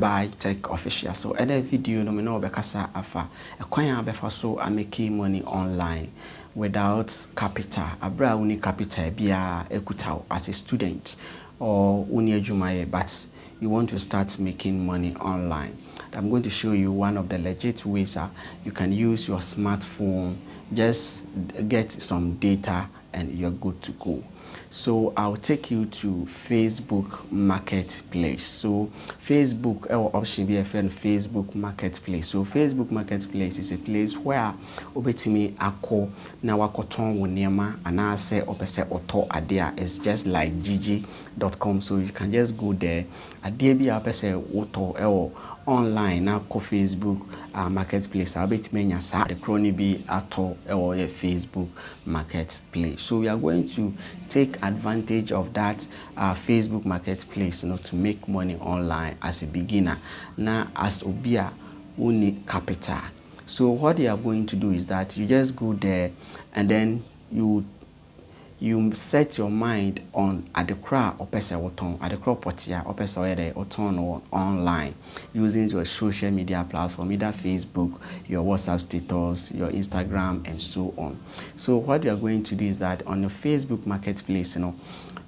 by Tech Official. So any video no me no bekasa afa ekwan abefa so I making money online without capital. Abra uni capital bia ekuta as a student or uni adwumaye, but you want to start making money online. I'm going to show you one of the legit ways you can use your smartphone, just get some data and you're good to go. So I'll take you to Facebook Marketplace. So Facebook option be a friend Facebook Marketplace. So Facebook Marketplace is a place where obetimi ako na wakoton woniema and I say opese auto adea. It's just like gg.com. So you can just go there. Adea bi opese auto online na ko Facebook Marketplace. Obetimi nya sa the crony be ato Facebook Marketplace. So we are going to take advantage of that Facebook Marketplace, to make money online as a beginner. Now, as obia, we need capital. So what you are going to do is that you just go there and then you set your mind on adekra opese woton adekra potia opese oyede oton online using your social media platform, either Facebook, your WhatsApp status, your Instagram, and so on. So what you are going to do is that on your Facebook Marketplace,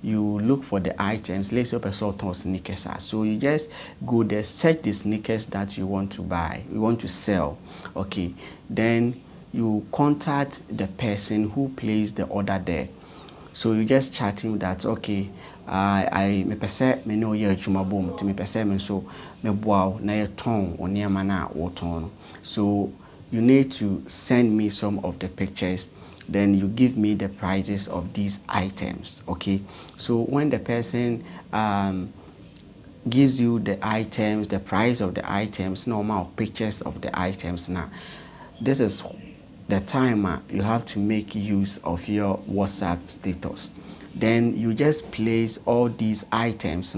you look for the items. Let's say opese oton sneakers. So you just go there, search the sneakers that you want to buy, you want to sell. Okay, then you contact the person who placed the order there. So you just chat him that okay, I me pese me no ye adwuma bom to me pese me so me boa na ye ton oniama na wo ton. So you need to send me some of the pictures, then you give me the prices of these items. Okay, so when the person gives you the items, the price of the items, normal pictures of the items, now this is the time you have to make use of your WhatsApp status. Then you just place all these items,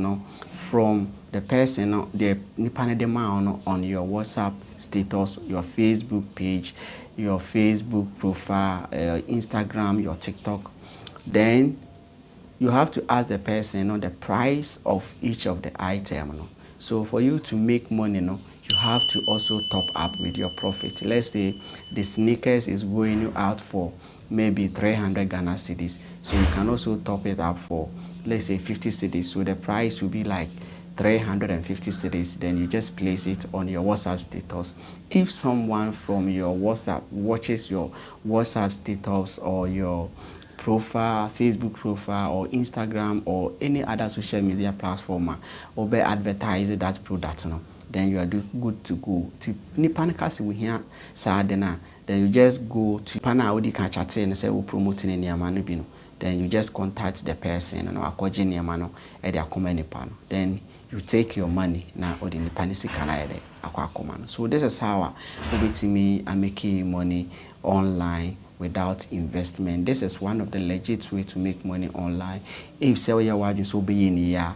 from the person, the nipanedema on your WhatsApp status, your Facebook page, your Facebook profile, Instagram, your TikTok. Then you have to ask the person, the price of each of the item. So for you to make money, you have to also top up with your profit. Let's say the sneakers is going out for maybe 300 Ghana cedis. So you can also top it up for, let's say, 50 cedis. So the price will be like 350 cedis. Then you just place it on your WhatsApp status. If someone from your WhatsApp watches your WhatsApp status or your profile, Facebook profile or Instagram or any other social media platform, or be advertise that product, then you are good to go. Nipanikasi we hear sadena, then you just go to pana odi can chat and say we promoting any amano. Then you just contact the person and akoje ni amano e dia koma nipa. Then you take your money na odi nipanisi kana ede akwa. So this is how obetimi are making money online without investment. This is one of the legit way to make money online. If say you are so be in ya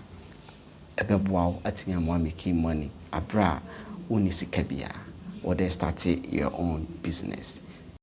ebeboa atimi am making money abra unisika bia or they start your own business.